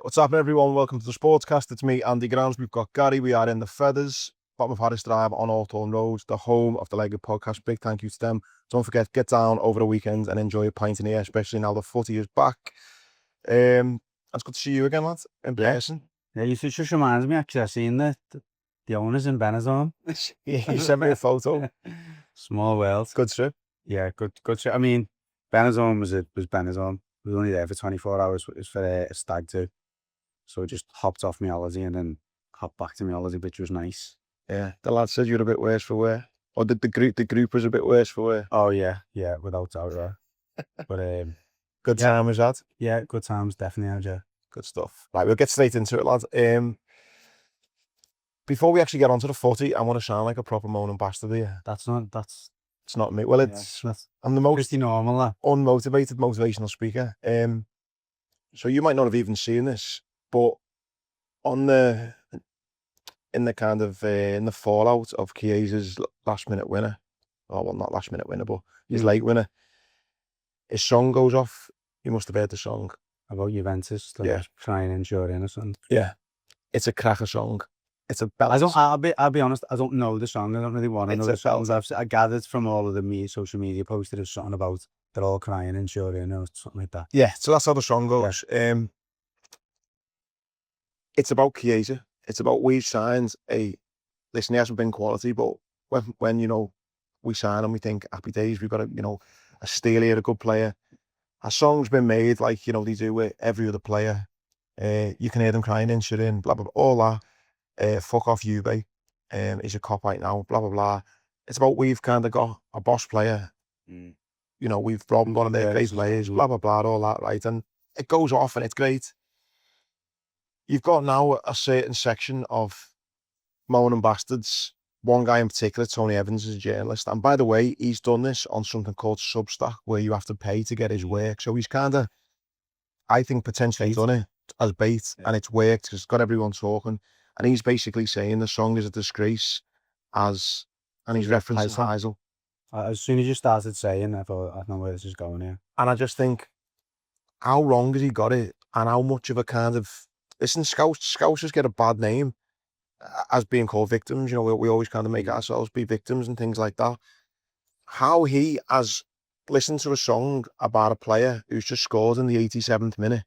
What's happening, everyone? Welcome to the Sportscast. It's me, Andy Grams. We've got Gary. We are in the Feathers, bottom of Harris Drive on Hawthorne Road, the home of the Legged Podcast. Big thank you to them. Don't forget, get down over the weekend and enjoy a pint in here, especially now the footy is back. It's good to see you again, lad, in person. Yeah, you just reminds me, actually, I've seen the owners in Benazon. Yeah, you sent me a photo. Small world. Good trip. Yeah, good trip. I mean, Benazon was Benazon. We were only there for 24 hours. It was for a stag do. So we just hopped off my holiday and then hopped back to my holiday, which was nice. Yeah, the lad said you were a bit worse for wear. Or the group was a bit worse for wear. Oh, yeah, without doubt, right. But, good time was that? Yeah, good times, definitely, yeah. Good stuff. Right, we'll get straight into it, lads. Before we actually get onto the footy, I want to sound like a proper moaning bastard here. It's not me. Well, I'm the most pretty normal, that. unmotivated motivational speaker. So you might not have even seen this, but in the fallout of Chiesa's last minute winner, well, not last minute winner, but his late winner, his song goes off. You must have heard the song About Juventus, yeah, trying to ensure in or something. Yeah, it's a cracker song. It's a belt. I'll be honest, I don't know the song. I don't really want to know the songs. I gathered from all of the social media posts that there's something about they're all crying and sure in or something like that. Yeah, so that's how the song goes. Yeah. It's about Chiesa. It's about we signed listen, he hasn't been quality, but when you know, we sign him, we think happy days, we've got a steal here, a good player. A song's been made like, they do with every other player. You can hear them crying in, shit in, blah, blah, blah, all that. Fuck off Juve, he's a cop right now, blah, blah, blah. It's about we've kind of got a boss player. We've robbed one of their great players, blah, blah, blah, all that, right? And it goes off and it's great. You've got now a certain section of moaning bastards. One guy in particular, Tony Evans, is a journalist. And by the way, he's done this on something called Substack, where you have to pay to get his work. So he's kind of, I think, potentially done it as bait, and it's worked because it's got everyone talking. And he's basically saying the song is a disgrace, and he's referencing Heysel. As soon as you started saying, I thought, I know where this is going here. And I just think, how wrong has he got it? And how much of a kind of, listen, Scousers get a bad name as being called victims. We always kind of make ourselves be victims and things like that. How he has listened to a song about a player who's just scored in the 87th minute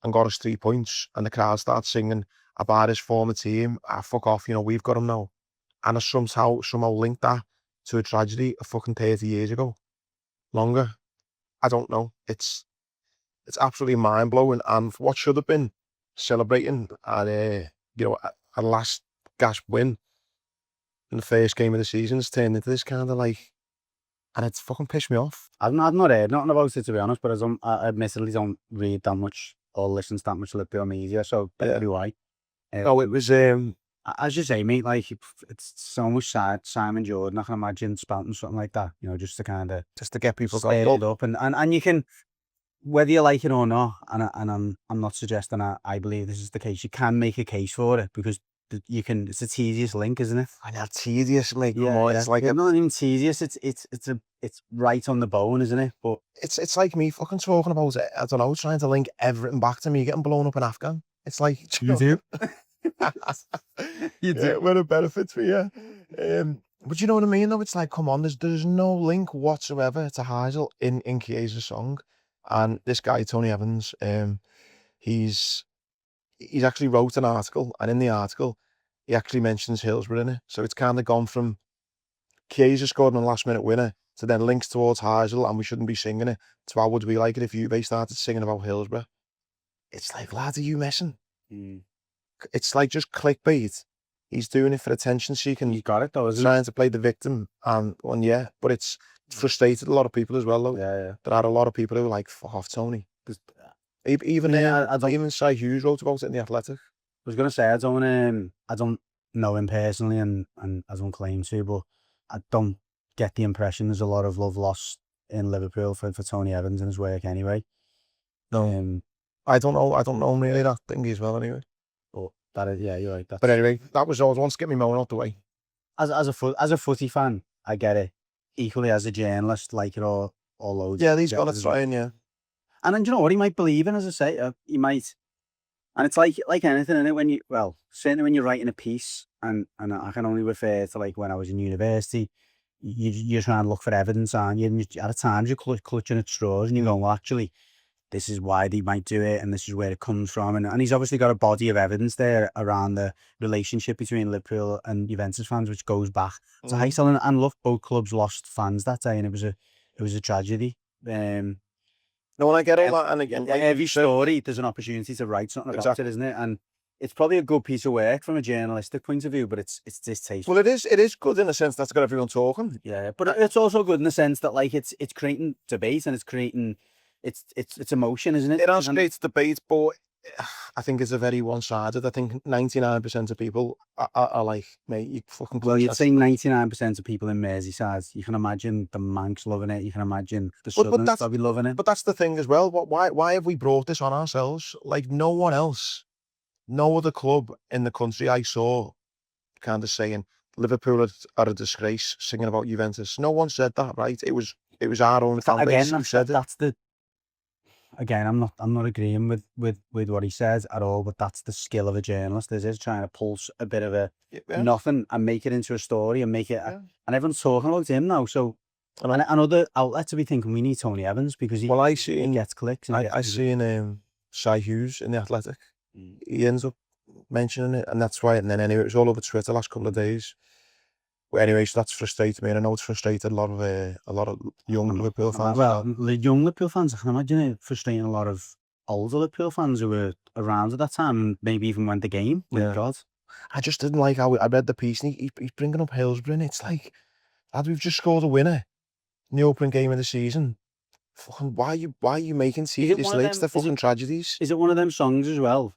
and got us 3 points, and the crowd starts singing about his former team. Fuck off, we've got him now. And I somehow linked that to a tragedy of fucking 30 years ago. Longer. I don't know. It's absolutely mind-blowing. And what should have been celebrating at a last gasp win in the first game of the season has turned into this kind of and it's fucking pissed me off. I've not heard nothing about it, to be honest, but I admittedly don't read that much or listen to that much Liverpool media, so probably why. No, it was as you say, mate, like it's so much Simon Jordan, I can imagine spouting something like that, just to get people stirred up, and you can, whether you like it or not, and I'm not suggesting I believe this is the case, you can make a case for it because it's a tedious link, isn't it? I know, tedious, like, it's like not even tedious, it's right on the bone, isn't it? But it's like me fucking talking about it, I don't know, trying to link everything back to me getting blown up in Afghan. It's like, you do. You do. When it benefits me, yeah. But you know what I mean, though? It's like, come on, there's no link whatsoever to Heysel in Chiesa's song. And this guy, Tony Evans, he's actually wrote an article, and in the article, he actually mentions Hillsborough in it. So it's kind of gone from Chiesa scored on a last-minute winner to then links towards Heysel, and we shouldn't be singing it, to how would we like it if Juve started singing about Hillsborough. It's like, lad, are you messing? It's like just clickbait. He's doing it for attention seeking. He's got it though, isn't he? Trying to play the victim, and yeah, but it's frustrated a lot of people as well, though. Yeah. There are a lot of people who are like, fuck off, Tony. Even Si Hughes wrote about it in The Athletic. I was gonna say I don't know him personally, and I don't claim to, but I don't get the impression there's a lot of love lost in Liverpool for Tony Evans and his work anyway. No, I don't know him really that thingy as well anyway. But that is, yeah, you're right. But anyway, that was all. Once get me moaning out the way. As a footy fan, I get it. Equally as a journalist, like it all loads. Yeah, he's got to try and yeah. And then, you know what, he might believe in, as I say, he might And it's like anything, innit? When certainly when you're writing a piece, and I can only refer to like when I was in university, you're trying to look for evidence, aren't you? And at times you're clutching at straws, and you're going, well, actually, this is why they might do it, and this is where it comes from. And he's obviously got a body of evidence there around the relationship between Liverpool and Juventus fans, which goes back to Heysel. And look, both clubs lost fans that day, and it was a tragedy. No, and I get all that, and again, like every story, there's an opportunity to write something about it, isn't it? And it's probably a good piece of work from a journalistic point of view, but it's distasteful. Well, it is good in the sense that's got everyone talking. Yeah, but it's also good in the sense that like it's creating debate, and it's creating it's emotion, isn't it? It has created debate, but I think it's a very one-sided. I think 99% of people are like, mate, you fucking. Well, you'd say 99% of people in Merseyside. You can imagine the Manx loving it. You can imagine the Southerners probably loving it. But that's the thing as well. Why have we brought this on ourselves? Like no one else, no other club in the country I saw kind of saying Liverpool are a disgrace, singing about Juventus. No one said that, right? It was our own fan base who said it. Again, I'm not agreeing with what he says at all, but that's the skill of a journalist, is trying to pulse a bit of a nothing and make it into a story and make it, and everyone's talking about him now. So, and other outlets will be thinking we need Tony Evans because he gets clicks. I seen Cy Hughes in The Athletic. He ends up mentioning it, and that's why. And then anyway, it was all over Twitter the last couple of days. But anyway, so that's frustrated me, and I know it's frustrated a lot of young Liverpool fans. Well, the young Liverpool fans, I can imagine it frustrating a lot of older Liverpool fans who were around at that time and maybe even went the game. Yeah. God, I just didn't like how I read the piece, and he's bringing up Hillsborough, and it's like, lad, we've just scored a winner in the opening game of the season. Fucking, why are you making serious links to fucking tragedies? Is it one of them songs as well?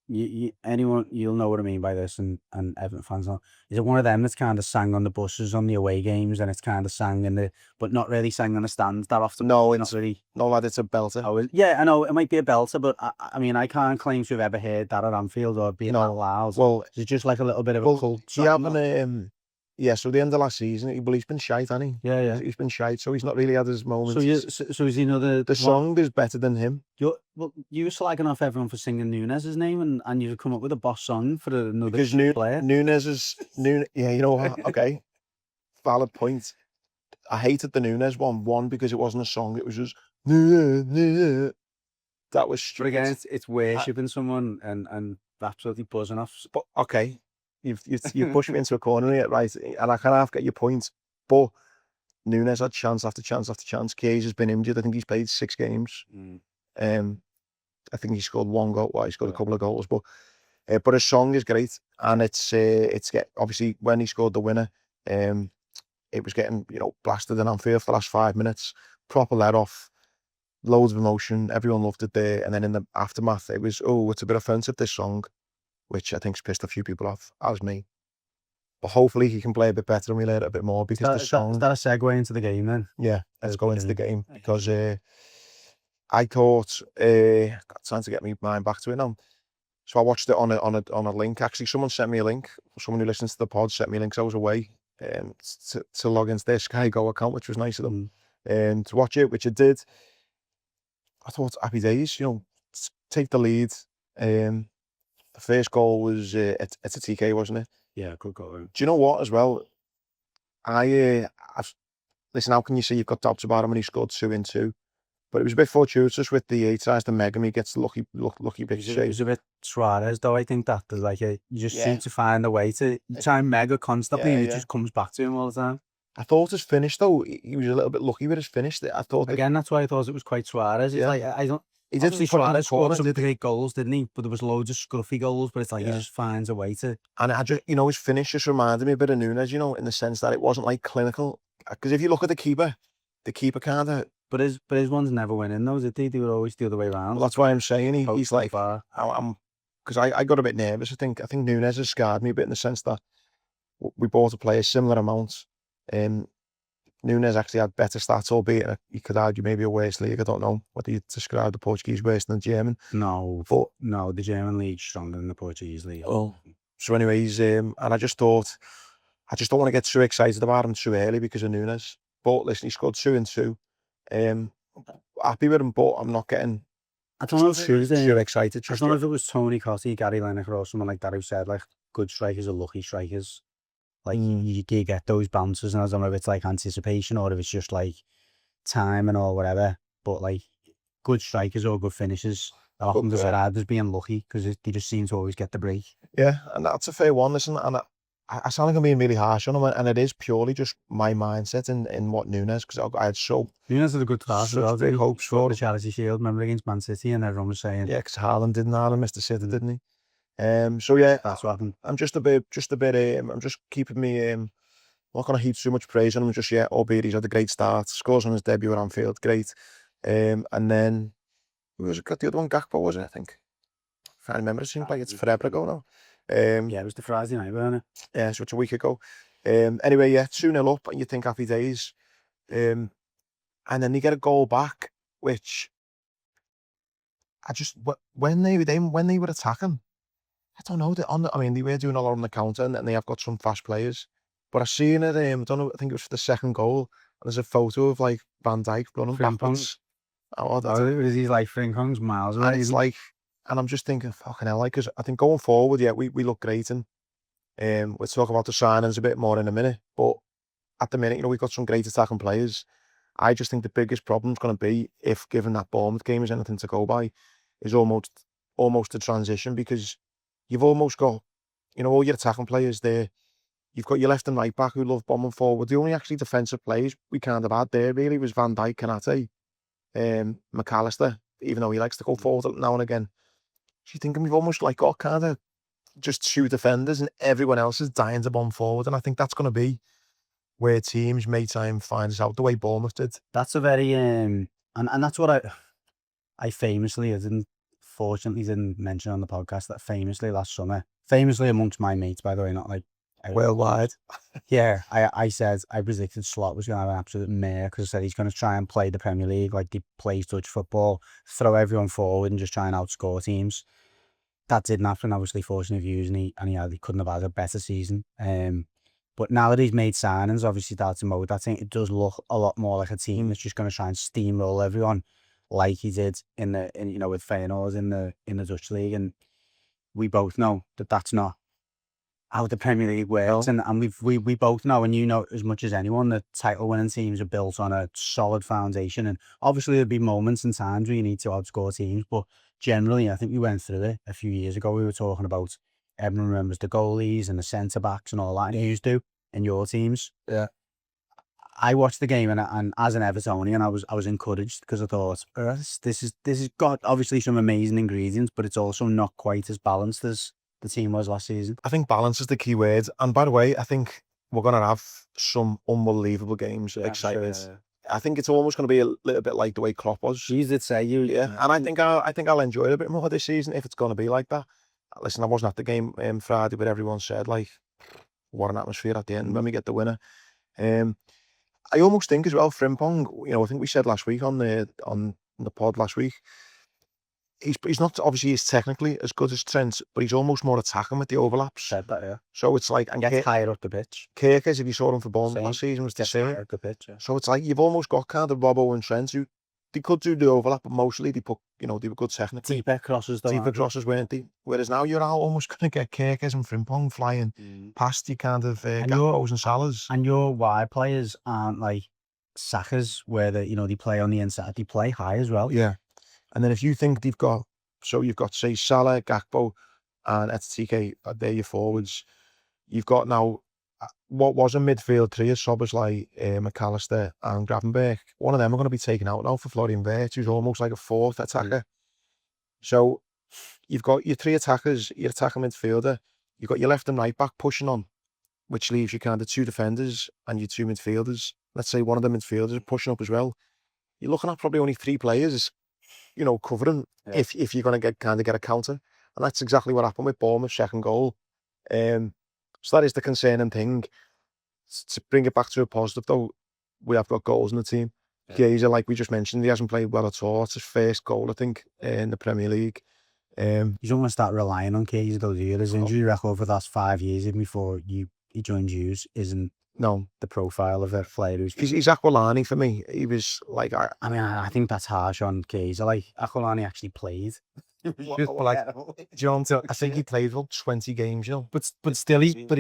You'll know what I mean by this, and Everton fans know. Is it one of them that's kind of sang on the buses on the away games, and it's kind of sang but not really sang on the stands that often? No, it's really. No, lad, it's a belter. Oh, yeah, I know it might be a belter, but I mean, I can't claim to have ever heard that at Anfield or being that loud. Well, is it just like a little bit of a cult? So the end of last season, he's been shite, hasn't he? Yeah. He's been shite, so he's not really had his moments. So is he the song is better than him? You were slagging off everyone for singing Nunez's name, and you've come up with a boss song for another player. Yeah, you know what? Okay, valid point. I hated the Nunez one because it wasn't a song; it was just that was stupid. But again, it's worshipping someone and absolutely buzzing off. But okay. You push me into a corner here, right? And I can half get your point. But Nunez had chance after chance after chance. Chiesa's been injured. I think he's played 6 games. I think he scored 1 goal. Well, he scored a couple of goals. But his song is great. And it's obviously when he scored the winner, it was getting, blasted in Anfield for the last 5 minutes. Proper let off. Loads of emotion. Everyone loved it there. And then in the aftermath, it was, it's a bit offensive, this song, which I think's pissed a few people off, as me. But hopefully he can play a bit better and we learn it a bit more, because the song... Is that a segue into the game then? Yeah, let's go into the game, because I thought, trying to get my mind back to it now. So I watched it on a link. Actually, someone sent me a link. Someone who listens to the pod sent me a link, 'cause I was away, to log into their Sky Go account, which was nice of them, to watch it, which I did. I thought, happy days, take the lead. The first goal was it's a TK, wasn't it? Yeah, good goal. Do you know what, as well? Listen, how can you say you've got doubts about him when he scored 2 in 2? But it was a bit fortuitous with he tries to meg him, he gets the lucky big shape. It was a bit Suarez, though. I think that there's you just seem to find a way to try and meg it constantly, and it just comes back to him all the time. I thought his finish, though, he was a little bit lucky with his finish. I thought that's why I thought it was quite Suarez. It's I don't. He did Suarez scored some great goals, didn't he? But there was loads of scruffy goals. But it's he just finds a way to. And I just, his finish just reminded me a bit of Nunez, in the sense that it wasn't clinical. Because if you look at the keeper kind of. But his ones never went in, though, did they? They were always the other way around. Well, that's why I'm saying he's like, because I got a bit nervous. I think Nunez has scarred me a bit in the sense that we bought a player similar amount. Nunez actually had better stats, albeit you could argue maybe a worse league. I don't know whether you describe the Portuguese worse than the German. No, the German league's stronger than the Portuguese league. Well, so anyways, and I just thought, I just don't want to get too excited about him too early because of Nunez. But listen, he scored 2 in 2. Happy with him, but I'm not getting I don't know if it was too excited. I don't know if it was Tony Cottee, Gary Lineker, or someone like that who said like good strikers are lucky strikers. Like you get those bounces, and I don't know if it's like anticipation or if it's just like timing or whatever. But like good strikers or good finishers are often described as being lucky because they just seem to always get the break. Yeah, and that's a fair one. Listen, and I sound like I'm being really harsh on him, and it is purely just my mindset in what Nunes, because I had Nunes had a good start as well. big hopes for the Charity Shield, remember, against Man City, and everyone was saying, yeah, because Haaland missed the City, didn't he? So yeah, that's what happened. I'm just a bit. I'm just keeping me. I'm not going to heap too much praise on him just yet. Albeit he's had a great start. Scores on his debut at Anfield, great. And then who was it? Got the other one? Gakpo, was it? I think. I can't remember. It seems like it's forever ago now. Yeah, it was the Friday night, wasn't it? Yeah, so it's a week ago. Anyway, yeah, 2-0 up, and you think happy days. And then they get a goal back, which I just when they were attacking, I don't know. I mean, they were doing a lot on the counter, and they have got some fast players. But I seen it. I don't know. I think it was for the second goal. And there's a photo of like Van Dijk running backwards. He's like Frimpong's miles away. And it's like, and I'm just thinking, fucking hell, like, because I think going forward, yeah, we look great, and we'll talk about the signings a bit more in a minute. But at the minute, we've got some great attacking players. I just think the biggest problem's going to be, if given that Bournemouth game is anything to go by, is almost the transition, because you've almost got, all your attacking players there. You've got your left and right back who love bombing forward. The only actually defensive players we kind of had there really was Van Dijk, Kanate, McAllister, even though he likes to go forward now and again. So you think we've almost like got kind of just two defenders, and everyone else is dying to bomb forward. And I think that's going to be where teams may try and find us out, the way Bournemouth did. That's a very and that's what I famously, fortunately didn't mention on the podcast, that famously last summer, amongst my mates, by the way, not like worldwide. Yeah, I said I predicted Slot was going to have an absolute mare, because I said he's going to try and play the Premier League like he plays touch football, throw everyone forward and just try and outscore teams. That didn't happen, obviously, fortunate views, and he couldn't have had a better season. But now that he's made signings, obviously that's a mode. I think it does look a lot more like a team that's just going to try and steamroll everyone, like he did with Feyenoord in the Dutch league. And we both know that that's not how the Premier League works, and we both know, and you know as much as anyone, that title-winning teams are built on a solid foundation. And obviously there'll be moments and times where you need to outscore teams, but generally, I think we went through it a few years ago. We were talking about, everyone remembers the goalies and the centre-backs and all that, and you do in your teams. Yeah. I watched the game, and as an Evertonian, I was encouraged, because I thought, this has got obviously some amazing ingredients, but it's also not quite as balanced as the team was last season. I think balance is the key word. And by the way, I think we're going to have some unbelievable games. Excited. Sure, yeah. I think it's almost going to be a little bit like the way Klopp was. You did say yeah. And I think I'll enjoy it a bit more this season if it's going to be like that. Listen, I wasn't at the game Friday, but everyone said, like, what an atmosphere at the end when we get the winner. I almost think as well, Frimpong, I think we said last week on the pod last week, he's not, obviously he's technically as good as Trent, but he's almost more attacking with the overlaps. Said that, yeah. So it's like, and gets higher up the pitch. Kirkers, if you saw him for Bournemouth last season, was the same. Higher up the pitch, yeah. So it's like you've almost got kind of Robbo and Trent who they could do the overlap, but mostly they put, they were good technically. Deeper crosses, though. Deeper crosses, weren't they? Whereas now you're almost going to get Kirkers and Frimpong flying past you, kind of Gakpos and Salahs. And your wide players aren't like Saka's, where they play on the inside. They play high as well. Yeah. And then if you think you've got, say, Salah, Gakpo and Etitike, they're your forwards. You've got now what was a midfield three of Szoboszlai, McAllister and Gravenberch. One of them are going to be taken out now for Florian Wirtz, who's almost like a fourth attacker. So you've got your three attackers, your attacking midfielder. You've got your left and right back pushing on, which leaves you kind of two defenders and your two midfielders. Let's say one of the midfielders are pushing up as well. You're looking at probably only three players, covering if you're going to get a counter. And that's exactly what happened with Bournemouth's second goal. So that is the concerning thing. To bring it back to a positive, though, we have got goals in the team. Chiesa, like we just mentioned, he hasn't played well at all. It's his first goal, I think, in the Premier League. You don't want to start relying on Chiesa, though, do you? His injury record for the last 5 years, even before he joined Hughes, isn't No. the profile of a player who's. He's Aquilani for me. He was like, I mean, I think that's harsh on Chiesa. Like, Aquilani actually played. do you know, I think he played about 20 games, you know. But still, I think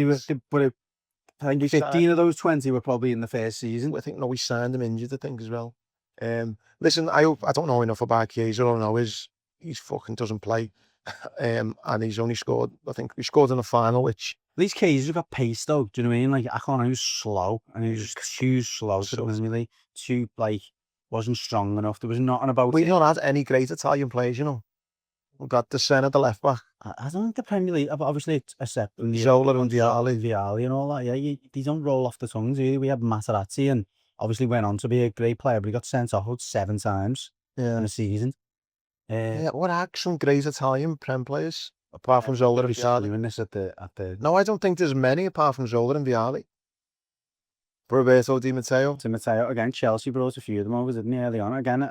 15 of those 20 were probably in the first season. I think, no, we signed him injured, I think, as well. Listen, I don't know enough about Chiesa. All I know is he's fucking doesn't play. And he's only scored, I think he scored in the final, which... At least Chiesa's got pace, though. Do you know what I mean? Like, Aquilani was slow, and he was just too slow. So, too, like, wasn't strong enough. There was nothing about We've it. not had any great Italian players, you know. We've got the centre, the left back. I don't think the Premier League, obviously, except Zola and Vialli. Vialli and all that. Yeah, these don't roll off the tongues, really. We had Materazzi, and obviously went on to be a great player, but he got sent off 7 times in a season. Yeah, what are some great Italian Prem players apart from Zola and Vialli? No, I don't think there's many apart from Zola and Vialli. Roberto Di Matteo. Again, Chelsea brought a few of them over, didn't he, early on? Again,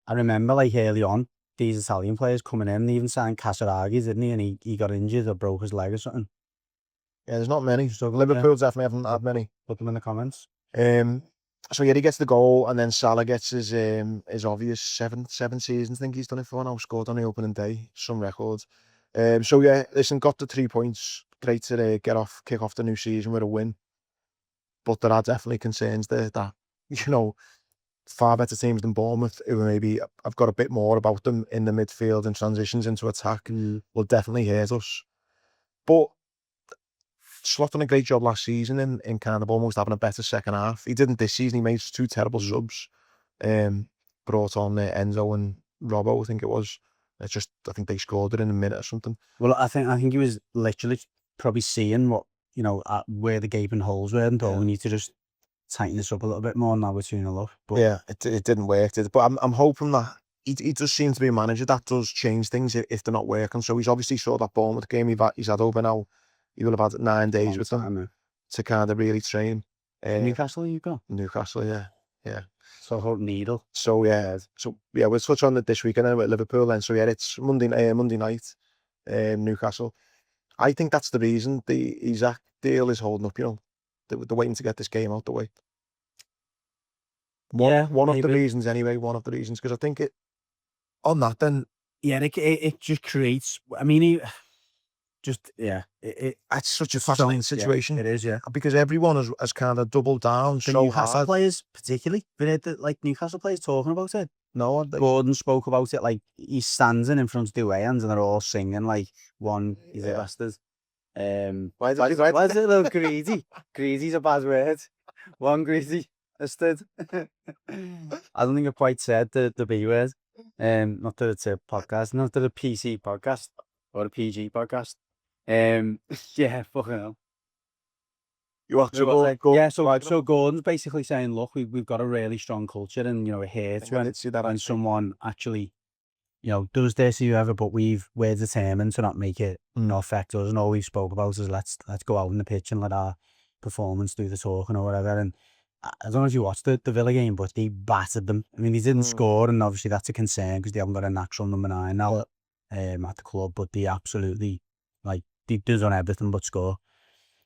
I remember, like, early on, these Italian players coming in, they even signed Casaraghi, didn't he? And he got injured or broke his leg or something. Yeah, there's not many. So Liverpool definitely haven't had many. Put them in the comments. So yeah, he gets the goal, and then Salah gets his obvious seven seasons. I think he's done it for now. Scored on the opening day, some records. So yeah, listen, got the 3 points. Great to kick off the new season with a win. But there are definitely concerns there that, you know, far better teams than Bournemouth, who maybe I've got a bit more about them in the midfield and transitions into attack, will definitely hurt us. But Slot done a great job last season in kind of almost having a better second half. He didn't this season. He made 2 terrible subs. Brought on Enzo and Robbo, I think it was. I think they scored it in a minute or something. Well, I think he was literally probably seeing what, you know, where the gaping holes were, and we need to just tighten this up a little bit more. Now we're 2-0 up. But yeah, it didn't work, did it? But I'm hoping that he does seem to be a manager that does change things if they're not working. So he's obviously saw that Bournemouth game he's had over now. He will have had 9 days with them to kind of really train. Newcastle, you got? Newcastle, yeah. So hope Needle. So yeah, we'll touch on it this weekend with Liverpool then. So yeah, it's Monday night, Newcastle. I think that's the reason the Isak deal is holding up. You know, they're waiting to get this game out the way. One of the reasons anyway. One of the reasons, because I think it on that then. Yeah, it just creates. I mean, it's such a fascinating situation. Yeah, it is, yeah, because everyone has kind of doubled down. The Newcastle players, particularly, like Newcastle players talking about it. No, Gordon spoke about it. Like, he's standing in front of the away hands and they're all singing like one is a bastard. Why is it a little greedy? Greedy's a bad word. One greedy bastard. I don't think I quite said the B word. Not that it's a podcast, not that it's a PC podcast or a PG podcast. Yeah, fucking hell. So Gordon's basically saying, look, we've got a really strong culture, and, you know, it hurts when someone actually, you know, does this or whoever, but we're determined to not make it affect us, and all we've spoke about is let's go out in the pitch and let our performance do the talking or whatever. And I don't know if you watched the Villa game, but they battered them. I mean, they didn't score, and obviously that's a concern because they haven't got a natural number 9 now at the club, but they absolutely, like, they done everything but score.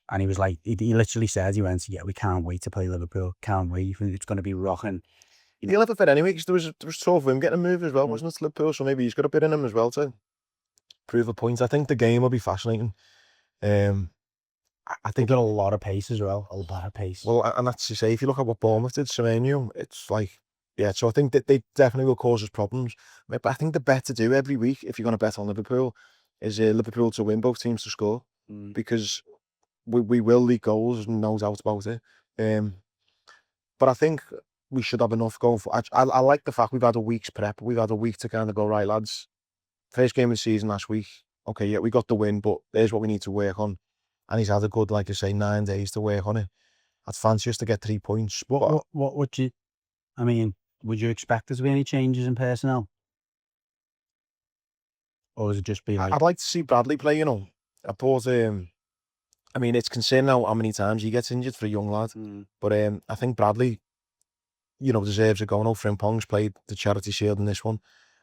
And he was like, he literally said, he went, yeah, we can't wait to play Liverpool. Can't wait. It's going to be rocking. He'll have a fit anyway, because there was talk of him getting a move as well, wasn't it, to Liverpool? So maybe he's got a bit in him as well to prove a point. I think the game will be fascinating. I think got a lot of pace as well. A lot of pace. Well, and that's to say, if you look at what Bournemouth did, Semenyo, it's like, yeah, so I think that they definitely will cause us problems. But I think the bet to do every week, if you're going to bet on Liverpool, is Liverpool to win, both teams to score. Because we will leak goals, no doubt about it. But I think we should have enough going for. I like the fact we've had a week's prep. We've had a week to kind of go, right, lads. First game of the season last week. Okay, yeah, we got the win, but there's what we need to work on. And he's had a good, like I say, 9 days to work on it. I'd fancy us to get 3 points. What would you? I mean, would you expect there to be any changes in personnel, or would it just be like? I'd like to see Bradley play. You know, I thought. I mean, it's concerning how many times he gets injured for a young lad. But I think Bradley, you know, deserves a go. No, Frimpong's played the Charity Shield in this one.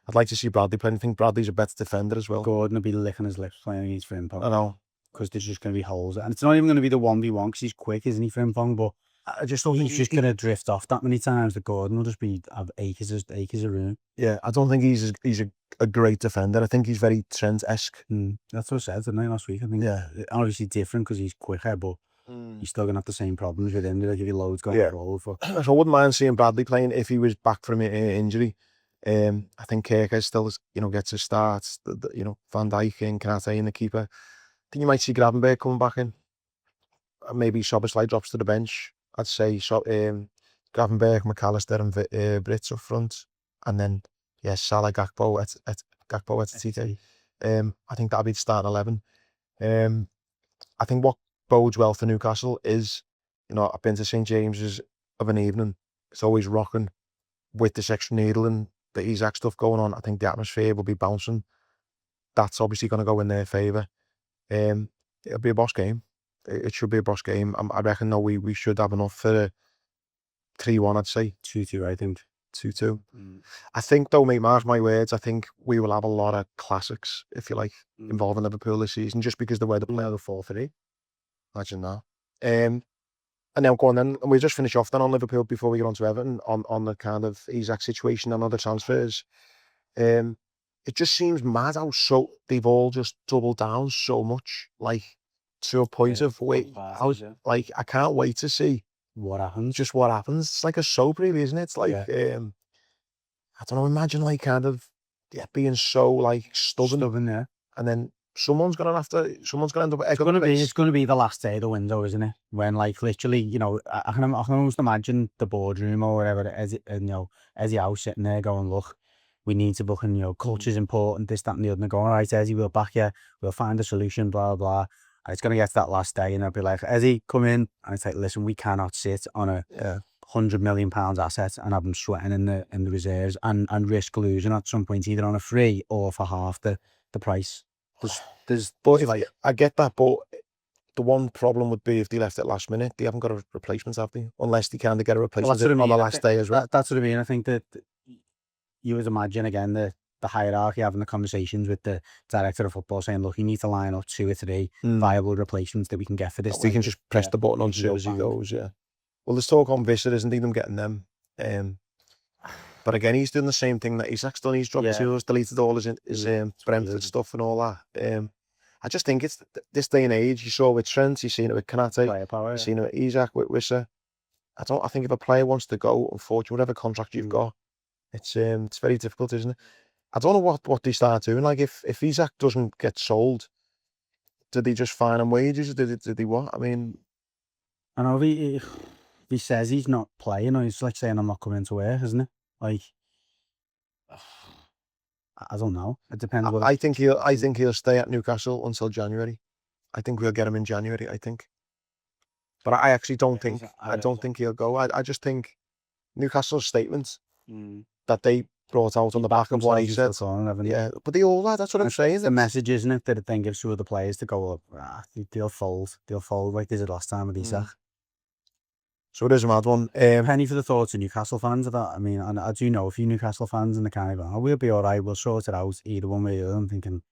I'd like to see Bradley play. I think Bradley's a better defender as well. Gordon would be licking his lips playing against Frimpong. I know. because there's just going to be holes. And it's not even going to be the 1v1 because he's quick, isn't he, Frimpong? But I just don't think he's just going to drift off that many times that Gordon will just have acres of room. Yeah, I don't think he's a great defender. I think he's very Trent-esque. That's what I said, didn't I, last week? I think obviously different because he's quicker, but he's still going to have the same problems with him. They'll give you loads going forward for. So I wouldn't mind seeing Bradley playing if he was back from injury. I think Kirk still, gets a start. Van Dijk and Kanate in the keeper. I think you might see Gravenberch coming back in. Maybe Szoboszlai drops to the bench. I'd say Gravenberch, McAllister and Brits up front. And then, Salah, Gakpo at TT. I think that'll be the starting 11. I think what bodes well for Newcastle is, I've been to St James's of an evening. It's always rocking with this extra needle and the Isak stuff going on. I think the atmosphere will be bouncing. That's obviously going to go in their favour. It'll be a boss game. It should be a boss game. I reckon though we should have enough for a 3-1, I'd say. 2-2, I think. 2-2. I think though, mate, mark my words, I think we will have a lot of classics, if you like, involving Liverpool this season, just because the way they play the 4-3. Imagine that. And then go on then, and we'll just finish off then on Liverpool before we get on to Everton, on the kind of Isak situation and other transfers. It just seems mad how they've all just doubled down so much, like to a point of I can't wait to see what happens. Just what happens. It's like a soap, really, isn't it? It's like I don't know. Imagine like kind of being so like stubborn, and then someone's gonna end up. It's gonna be the last day of the window, isn't it? When like literally, I can almost imagine the boardroom or whatever, Eddie Howe sitting there going, look, we need to book, and culture's important, this, that, and the other. And going, all right, Eddie, we'll back you. We'll find a solution. Blah blah. And it's gonna get to that last day, and they'll be like, Eddie, come in. And it's like, listen, we cannot sit on a £100 million asset and have them sweating in the reserves and risk losing at some point, either on a free or for half the price. I get that, but the one problem would be if they left it last minute, they haven't got a replacement, have they? Unless they kind of get a replacement on the last day as well. That's what I mean. I think that you would imagine again the hierarchy having the conversations with the director of football saying, look, you need to line up 2 or 3 viable replacements that we can get for this. We can just press the button on as he goes. Well, there's talk on Visser, isn't he, them getting them? But again, he's doing the same thing that Isak's done. He's dropped tools, deleted all his Brentford stuff and all that. I just think it's this day and age. You saw with Trent, you've seen it with Kanate, you've seen it with Isak, with Visser. I think if a player wants to go, unfortunately, whatever contract you've got, it's very difficult, isn't it? I don't know what they start doing. Like if Isak doesn't get sold, did they just fine him wages? Did they what? I mean, I know if he says he's not playing, or he's like saying I'm not coming to work, isn't it? Like, I don't know. It depends. I think he'll stay at Newcastle until January. I think we'll get him in January. I think, but I actually don't think. I don't think he'll go. I just think Newcastle's statement that they brought out on the back of what he said. But they all that's what I'm saying. The message, isn't it, that it then gives to other players to go up. They'll fold like they did last time with Isak. So it is a mad one. Penny for the thoughts of Newcastle fans of that. I mean, I do know a few Newcastle fans, and they're kind of going, we'll be all right, we'll sort it out either one way or the other. I'm thinking,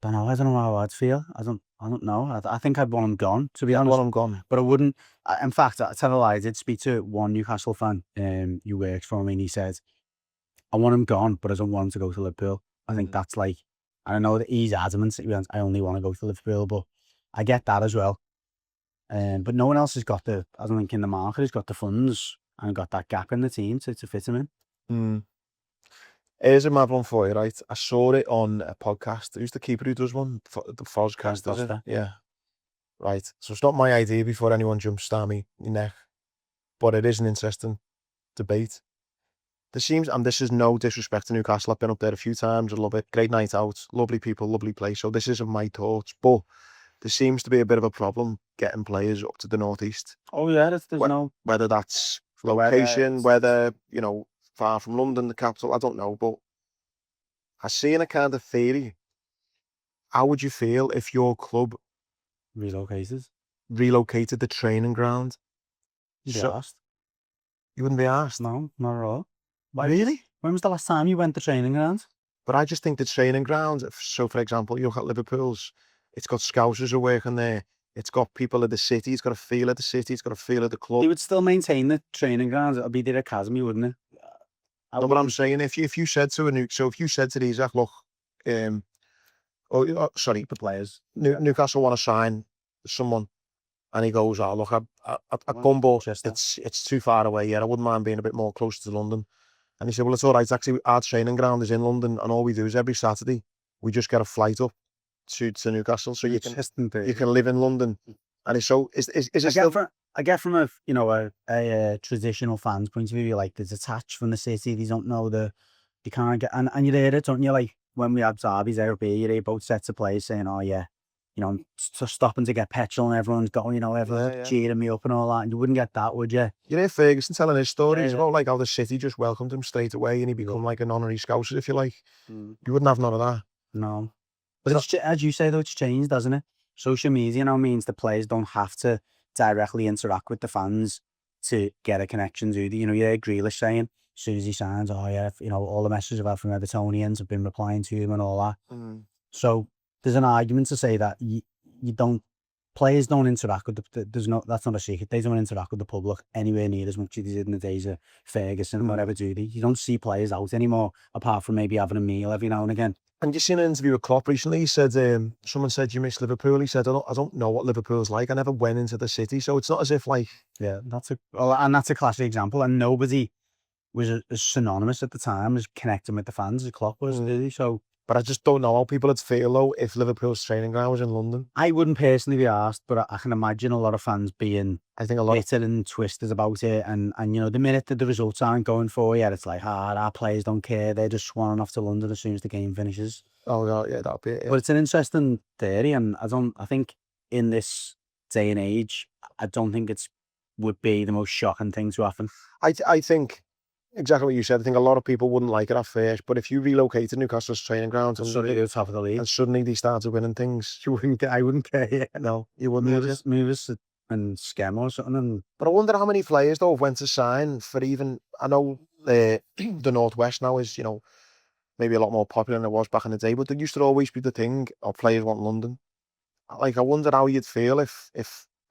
I don't know how I'd feel. I don't know. I think I'd want him gone, to be honest. I want him gone. But I wouldn't. In fact, I tell a lie, I did speak to one Newcastle fan who works for me, and he said, I want him gone, but I don't want him to go to Liverpool. I think that's like, I know that he's adamant, I only want to go to Liverpool, but I get that as well. But no one else has got I don't think in the market has got the funds and got that gap in the team to fit him in. Here's a mad one for you, right? I saw it on a podcast. Who's the keeper who does one? The SPORTCAST, is it? Yeah. Right. So it's not my idea before anyone jumps down my neck, but it is an interesting debate. There seems, and this is no disrespect to Newcastle, I've been up there a few times, I love it, great night out, lovely people, lovely place, so this isn't my thoughts, but there seems to be a bit of a problem getting players up to the northeast. Oh yeah, there's whether that's location, whether, far from London, the capital, I don't know, but I see in a kind of theory, how would you feel if your club relocated the training ground? You'd be asked. You wouldn't be asked? No, not at all. Really? When was the last time you went to training ground? But I just think the training ground, so for example, you look at Liverpool's, It's got scousers who are working there. It's got people of the city. It's got a feel of the city. It's got a feel of the club. They would still maintain the training grounds. It'll be their academy, wouldn't it? No, but I'm saying if you said to if you said to Isak, look, sorry, the players. Newcastle want to sign someone, and he goes, oh look, at Gumball, it's too far away. Yeah, I wouldn't mind being a bit more closer to London. And he said, well, it's all right. Actually, our training ground is in London, and all we do is every Saturday we just get a flight up to Newcastle, so you can live in London. And it's so is it still? I get from a traditional fan's point of view, like they're detached from the city. They don't know they can't get and you hear it, don't you? Like when we had derbies there, you hear both sets of players saying, "Oh yeah, stopping to get petrol and everyone's going, everyone's cheering me up and all that." And you wouldn't get that, would you? You hear Ferguson telling his stories about like how the city just welcomed him straight away, and he become like an honorary Scouser, if you like. You wouldn't have none of that. No, but as you say though, it's changed, doesn't it? Social media now means the players don't have to directly interact with the fans to get a connection to the, you hear Grealish saying as soon as he signs, oh yeah, all the messages I've had from Evertonians have been replying to him and all that. So there's an argument to say that players don't interact with that's not a secret. They don't interact with the public anywhere near as much as they did in the days of Ferguson and whatever, do they? You don't see players out anymore, apart from maybe having a meal every now and again. And you seen an interview with Klopp recently. He said, someone said, you miss Liverpool. He said, I don't know what Liverpool's like. I never went into the city. So it's not as if like... Yeah, that's a classic example. And nobody was as synonymous at the time as connecting with the fans as Klopp was, really. So... But I just don't know how people would feel, though, if Liverpool's training ground was in London. I wouldn't personally be asked, but I can imagine a lot of fans being bitter and twisted about it. And the minute that the results aren't going for you, it's like, our players don't care. They're just swanning off to London as soon as the game finishes. Oh, yeah, that'll be it. Yeah. But it's an interesting theory, and I think in this day and age, I don't think would be the most shocking thing to happen. I think... Exactly what you said. I think a lot of people wouldn't like it at first, but if you relocated Newcastle's training ground and suddenly they're top of the league, and suddenly they started winning things, I wouldn't care. Yeah. No, you wouldn't. Move us and scam or something. But I wonder how many players though went to sign for even. I know the Northwest now is maybe a lot more popular than it was back in the day, but there used to always be the thing of players want London. Like I wonder how you'd feel if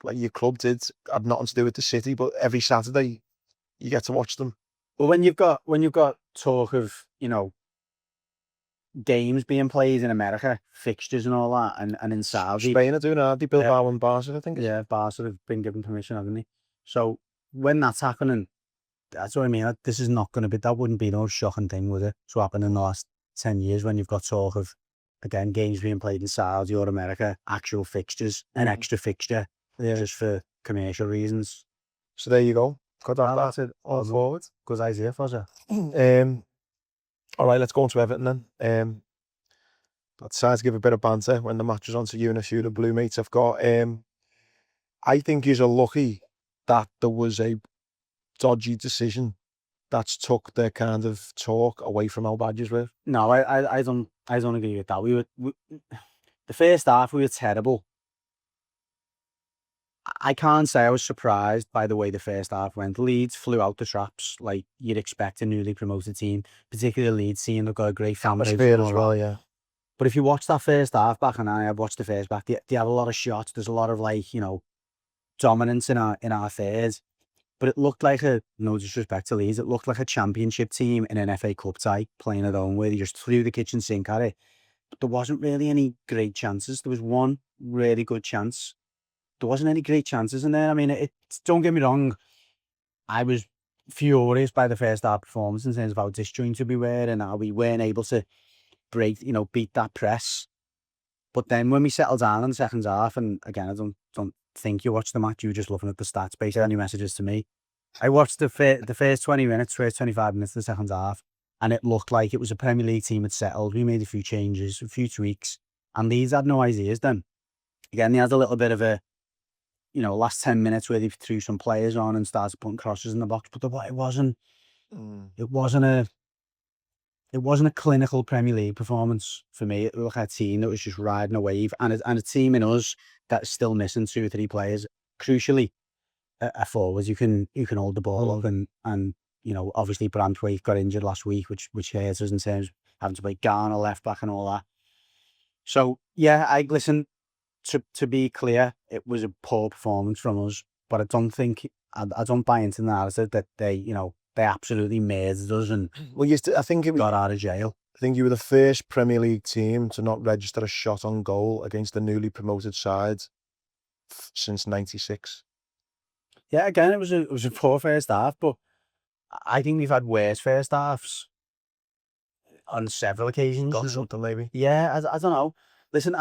like your club had nothing to do with the city, but every Saturday you get to watch them. Well, when you've got talk of games being played in America, fixtures and all that, and in Saudi, Spain are doing that. They built Bilbao and Barca, I think. Yeah, Barca have been given permission, haven't they? So when that's happening, that's what I mean. That wouldn't be no shocking thing, would it, to happen in the last 10 years when you've got talk of again games being played in Saudi or America, actual fixtures, an extra fixture, just for commercial reasons. So there you go. That's it. All forward. Good idea, Fozza. All right, let's go on to Everton then. I decided to give a bit of banter when the match was on to you and a few of the blue mates I've got. I think you're lucky that there was a dodgy decision that's took the kind of talk away from how bad you were. No, I don't agree with that. The first half we were terrible. I can't say I was surprised by the way the first half went. Leeds flew out the traps like you'd expect a newly promoted team, particularly Leeds team. They've got a great fan base as well, yeah. But if you watch that first half back, and I've watched the first back, they had a lot of shots. There's a lot of dominance in our third. But it looked like no disrespect to Leeds, it looked like a championship team in an FA Cup tie playing at home where they just threw the kitchen sink at it. But there wasn't really any great chances. There was one really good chance. There wasn't any great chances in there. I mean, don't get me wrong. I was furious by the first half performance in terms of how disjointed we were and how we weren't able to beat that press. But then when we settled down in the second half, and again, I don't think you watched the match, you were just looking at the stats based on your messages to me. I watched the first 20 minutes, first 25 minutes of the second half, and it looked like it was a Premier League team had settled. We made a few changes, a few tweaks, and Leeds had no ideas then. Again, they had a little bit of a last 10 minutes where they threw some players on and started putting crosses in the box, but it wasn't a clinical Premier League performance for me. It looked like a team that was just riding a wave, and a team in us that's still missing 2 or 3 players. Crucially, a forward you can hold the ball up, and obviously Brandtwaite got injured last week, which hurt us in terms of having to play Garner left back and all that. So yeah, listen. to be clear, it was a poor performance from us, but I don't think I don't buy into the narrative that they absolutely murdered us and Well, I think got out of jail. I think you were the first Premier League team to not register a shot on goal against the newly promoted side since '96. Yeah, again, it was a poor first half, but I think we've had worse first halves on several occasions. Got something maybe. Yeah, I don't know. Listen,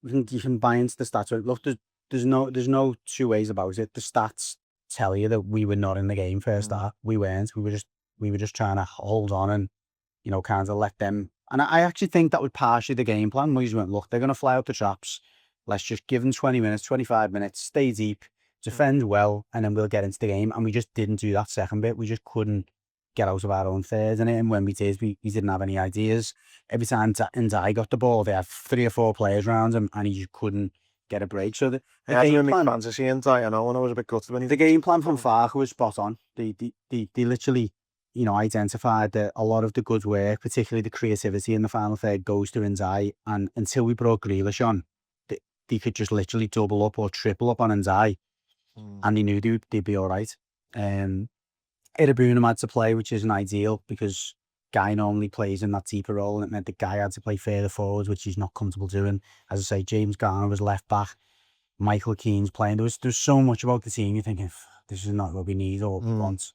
you can buy into the stats. Look, there's no two ways about it. The stats tell you that we were not in the game first half. We weren't. We were just trying to hold on and kind of let them. And I actually think that was partially the game plan. We just went, look, they're going to fly out the traps. Let's just give them 20 minutes, 25 minutes, stay deep, defend well, and then we'll get into the game. And we just didn't do that second bit. We just couldn't get out of our own third in it. And when we did, we didn't have any ideas. Every time Ndai got the ball, they had 3 or 4 players around him, and he just couldn't get a break. So the game plan, fantasy Ndai, I know, when I was a bit gutted when he... The game plan from Farke was spot on. They literally, identified that a lot of the good work, particularly the creativity in the final third, goes to Ndai. And until we brought Grealish on, they could just literally double up or triple up on Ndai, and they knew they'd be all right. Bournemouth had to play, which isn't ideal because Guy normally plays in that deeper role, and it meant the Guy had to play further forwards, which he's not comfortable doing. As I say, James Garner was left back, Michael Keane's playing. There's so much about the team. You're thinking, this is not what we need or want.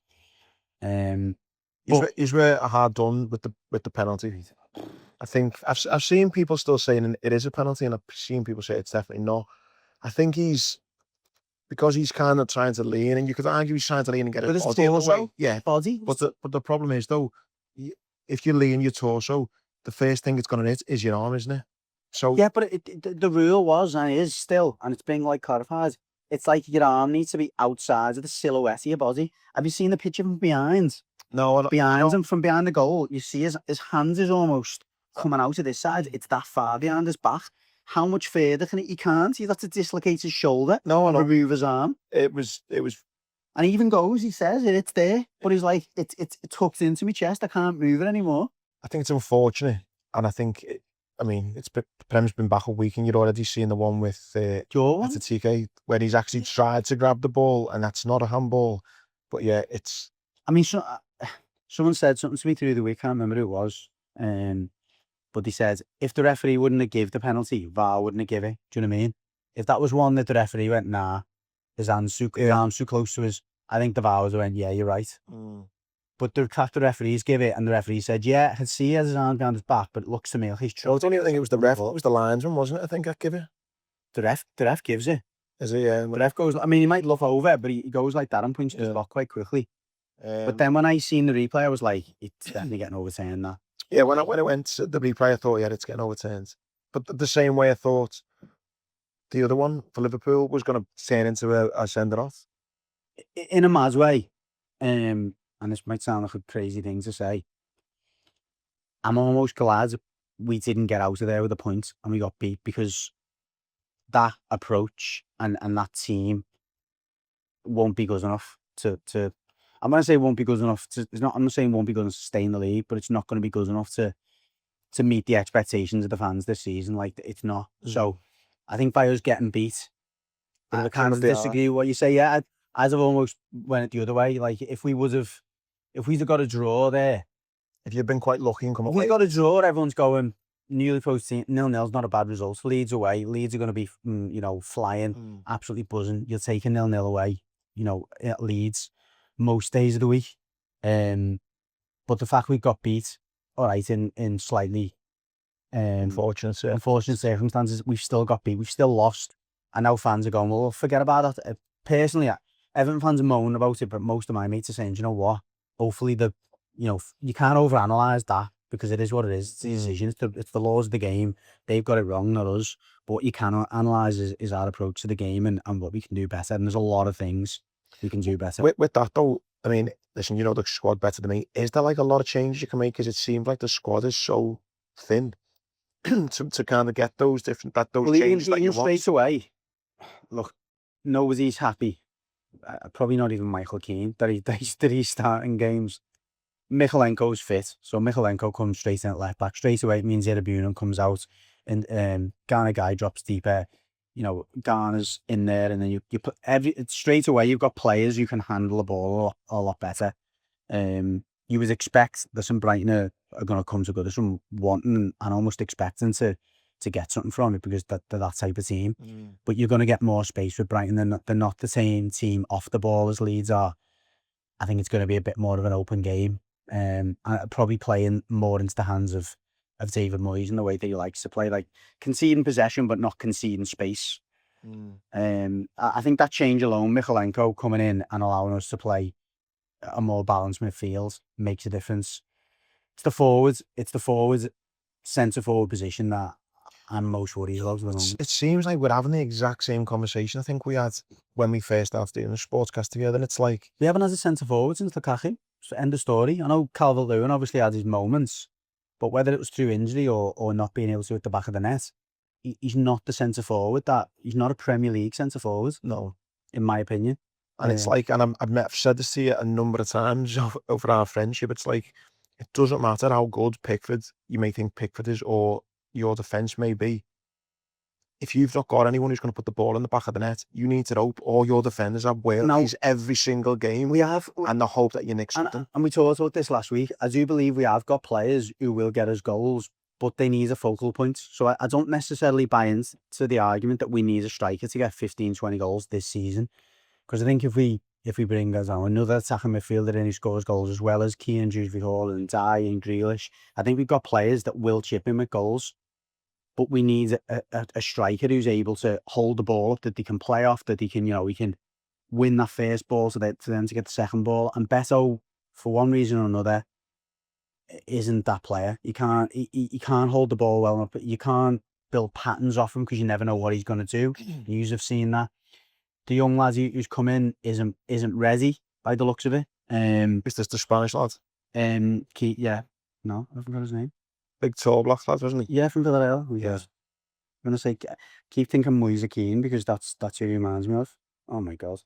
Is where a hard done with the penalty. I think I've seen people still saying it is a penalty, and I've seen people say it's definitely not. I think because he's kind of trying to lean, and you could argue he's trying to lean and get his body away. Yeah, body. But the problem is though, if you lean your torso, the first thing it's going to hit is your arm, isn't it? So yeah, but the rule was, and it is still, and it's been clarified. It's like your arm needs to be outside of the silhouette of your body. Have you seen the picture from behind? No, behind him, from behind the goal, you see his hands is almost coming out of this side. It's that far behind his back. How much further can he can't. He'd have to dislocate his shoulder. No, I know. Remove his arm. It was. And he even goes, he says it's there, but he's like, it's tucked into my chest. I can't move it anymore. I think it's unfortunate, and I think, the Prem's been back a week, and you're already seeing the one with TK, where he's actually tried to grab the ball, and that's not a handball. But yeah, it's. Someone said something to me through the week. I can't remember who it was. But they said, if the referee wouldn't have given the penalty, VAR wouldn't have given it. Do you know what I mean? If that was one that the referee went, nah, his arm's too close to his, I think the VAR would have went, yeah, you're right. But the fact the referees give it, and the referee said, yeah, I can see he has his arm behind his back, but it looks to me like he's I don't even think it was the ref. It was the linesman, wasn't it? I think that give it. The ref gives it. Is it? Yeah. The ref goes, he might look over, but he goes like that and points to the spot quite quickly. But then when I seen the replay, I was like, it's definitely getting overturned now. Yeah, when it went to the replay, I thought, yeah, it's getting overturned. But the same way I thought the other one for Liverpool was going to turn into a send-off. In a mad way, and this might sound like a crazy thing to say, I'm almost glad we didn't get out of there with a point and we got beat, because that approach and that team won't be good enough to I'm going to say won't be good enough to, I'm not saying won't be good enough to stay in the league, but it's not going to be good enough to meet the expectations of the fans this season. Like, it's not. So I think by us getting beat, I kind of disagree with what you say. Yeah, I'd have almost went it the other way. Like, if we'd have got a draw there. If you've been quite lucky and come up. If we got a draw, everyone's going, newly posted 0-0's not a bad result. Leeds away. Leeds are going to be, flying, absolutely buzzing. You'll take a 0-0 away, at Leeds most days of the week. But the fact we got beat, all right, in slightly unfortunate circumstances, we've still got beat. We've still lost. And now fans are going, well, forget about that. Personally, Everton fans are moaning about it, but most of my mates are saying, you know what? Hopefully you can't overanalyze that, because it is what it is. It's a decision. It's the laws of the game. They've got it wrong, not us. But what you can analyse is our approach to the game and what we can do better. And there's a lot of things we can do better. With that though, listen, you know the squad better than me. Is there like a lot of changes you can make? Because it seems like the squad is so thin to kind of get those changes that you want. Straight away, look, nobody's happy. Probably not even Michael Keane that he's starting games. Michalenko's fit, so Michalenko comes straight in at left back. Straight away, it means Bournemouth comes out. and Ghana guy drops deeper. You know, Ghana's in there, and then you put straight away. You've got players who can handle the ball a lot better. You would expect that some Brighton are going to come to Goodison wanting and almost expecting to get something from it because they're that type of team. But you're going to get more space with Brighton. They're not the same team off the ball as Leeds are. I think it's going to be a bit more of an open game. And probably playing more into the hands of David Moyes in the way that he likes to play, like conceding possession but not conceding space. I think that change alone, Mykolenko coming in and allowing us to play a more balanced midfield, makes a difference. It's the forwards, centre forward position that I'm most worried about at the moment. It seems like we're having the exact same conversation I think we had when we first started doing the Sportscast together. And it's like, we haven't had a centre forward since Lukaku. So end of story. I know Calvert-Lewin obviously had his moments, but whether it was through injury or not being able to at the back of the net, he's not the centre forward. He's not a Premier League centre forward. No, in my opinion. And it's like, and I've said this to you a number of times over our friendship. It's like, it doesn't matter how good Pickford you may think Pickford is, or your defence may be. If you've not got anyone who's going to put the ball in the back of the net, you need to hope all your defenders have whales every single game. And the hope that you nick something. And we talked about this last week. I do believe we have got players who will get us goals, but they need a focal point. So I don't necessarily buy into the argument that we need a striker to get 15, 20 goals this season. Because I think if we bring us on another attacking midfielder in who scores goals as well as Keane, Dewsbury Hall and Dye and Grealish, I think we've got players that will chip in with goals. But we need a striker who's able to hold the ball up, that they can play off, that they can, we can win that first ball for them to get the second ball. And Beto, for one reason or another, isn't that player. You can't hold the ball well enough, but you can't build patterns off him because you never know what he's going to do. You have seen that. The young lad who's come in isn't ready by the looks of it. Is this the Spanish lad? Yeah. No, I haven't got his name. Big tall black lad, wasn't he? Yeah, from Villarreal. Yeah. I'm gonna say, keep thinking Moise Keane because that's who he reminds me of. Oh my god.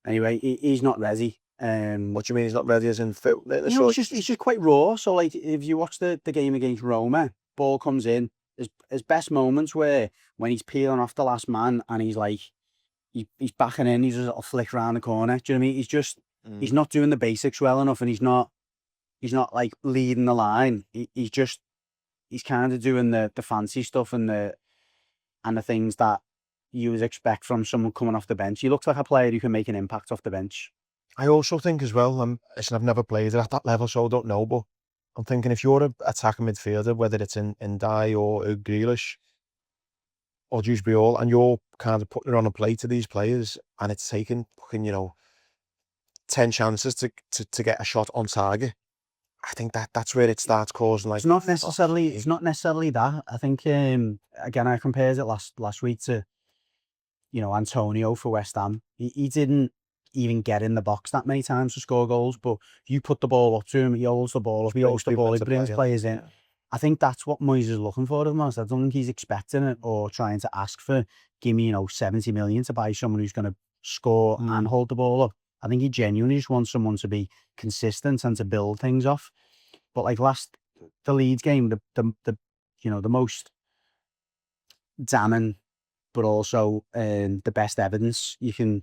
Anyway, he's not ready. What do you mean he's not ready as in fit? He's just quite raw. So like, if you watch the game against Roma, ball comes in. His best moments were when he's peeling off the last man and he's like, he's backing in. He's just a little flick around the corner. Do you know what I mean? He's just he's not doing the basics well enough, and he's not like leading the line. He's kind of doing the fancy stuff and the things that you would expect from someone coming off the bench. He looks like a player who can make an impact off the bench. I also think as well, listen, I've never played it at that level, so I don't know, but I'm thinking if you're an attacking midfielder, whether it's in Dye or Grealish or Dewsbury Hall, and you're kind of putting it on a plate to these players, and it's taking fucking, 10 chances to get a shot on target, I think that's where it starts causing like... It's not necessarily that. I think, again, I compared it last week to, Antonio for West Ham. He didn't even get in the box that many times to score goals, but you put the ball up to him, he holds the ball up, he brings players in. I think that's what Moyes is looking for of us. I don't think he's expecting it or trying to ask for, give me, 70 million to buy someone who's going to score and hold the ball up. I think he genuinely just wants someone to be consistent and to build things off. But like the Leeds game, the most damning, but also the best evidence you can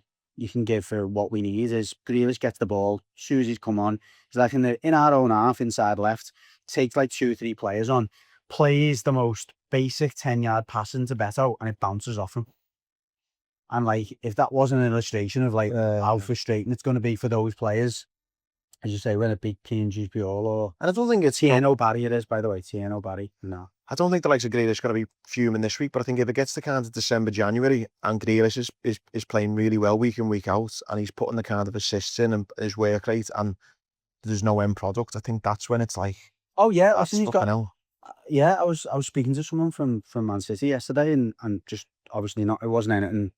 give for what we need is Grealish gets the ball, Susie's come on, he's like in our own half, inside left, takes like 2-3 players on, plays the most basic 10-yard pass into Beto, and it bounces off him. And like, if that wasn't an illustration of like how frustrating it's going to be for those players, as you say, when it beat Keane, Dewsbury Hall, or... And I don't think it's... Tieno Barry it is, by the way, Tieno Barry. No. I don't think the likes of Grealish going to be fuming this week, but I think if it gets to kind of December, January, and Grealish is playing really well week in, week out, and he's putting the kind of assists in and his work rate, and there's no end product, I think that's when it's like... Oh yeah, I think he's got... Yeah, I was speaking to someone from Man City yesterday, and just obviously not, it wasn't anything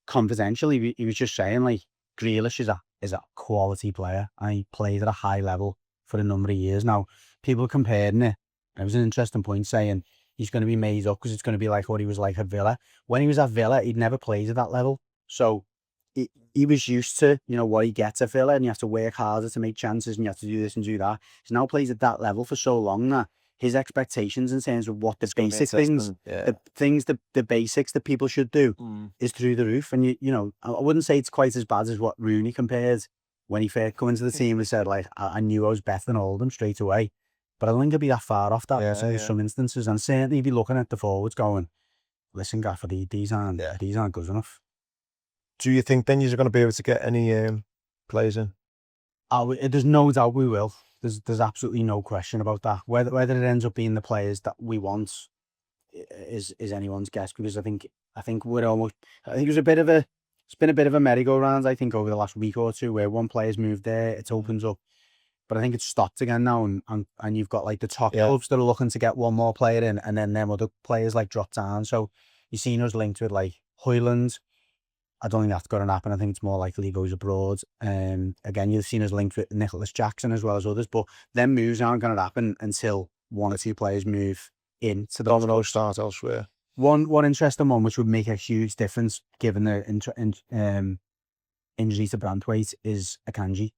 confidential. He was just saying like Grealish is a quality player, and he played at a high level for a number of years now. People comparing it, and it was an interesting point, saying he's going to be made up because it's going to be like what he was like at Villa. When he was at Villa, he'd never played at that level, so he was used to what he gets at Villa, and you have to work harder to make chances, and you have to do this and do that. He's now played at that level for so long that his expectations in terms of what the It's gonna be basic things, interesting, yeah. the things, the basics that people should do is through the roof. And you know, I wouldn't say it's quite as bad as what Rooney compared when he first come into the team and said like, I knew I was better than all of them straight away. But I don't think he'll be that far off that in some instances, and certainly be looking at the forwards going, listen, Gaffer, these aren't good enough. Do you think then you're going to be able to get any players in? There's no doubt we will. There's absolutely no question about that. Whether it ends up being the players that we want is anyone's guess, because I think we're almost. I think it's been a bit of a merry-go-round. I think over the last week or two, where one player's moved there, it opens up, but I think it's stopped again now, and you've got like the top clubs that are looking to get one more player in, and then them other players like drop down. So you've seen us linked with like Højlund. I don't think that's going to happen. I think it's more likely he goes abroad. Again, you've seen us linked with Nicholas Jackson as well as others, but them moves aren't going to happen until one or two players move in. So dominoes start elsewhere. One interesting one, which would make a huge difference given the injury to Branthwaite, is Akanji.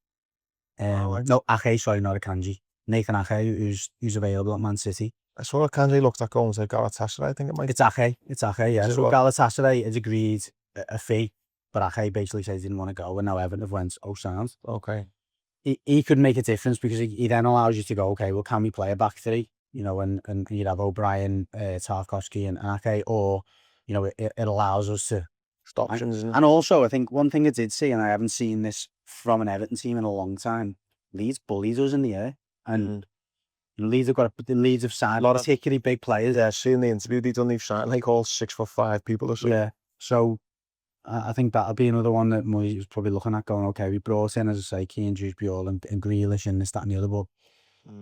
No, Ake, sorry, not Akanji. Nathan Ake, who's available at Man City. I saw Akanji looked at going to Galatasaray, I think it might. It's Ake, yeah. So Galatasaray has agreed a fee, but Ake basically says he didn't want to go, and now Everton have went, oh, sounds. Okay. He could make a difference, because he then allows you to go, okay, well, can we play a back three? You know, and you'd have O'Brien, Tarkowski and Ake, or, you know, it allows us to... options, isn't it? And also, I think one thing I did see, and I haven't seen this from an Everton team in a long time, Leeds bullied us in the air, and Leeds have signed a lot of particularly big players. Yeah, seeing the interview they've signed like all 6'5" people or something. Yeah, so I think that'll be another one that Moyes was probably looking at, going, okay, we brought in, as I say, Keane, Jude Bjorn and Grealish and this, that and the other, but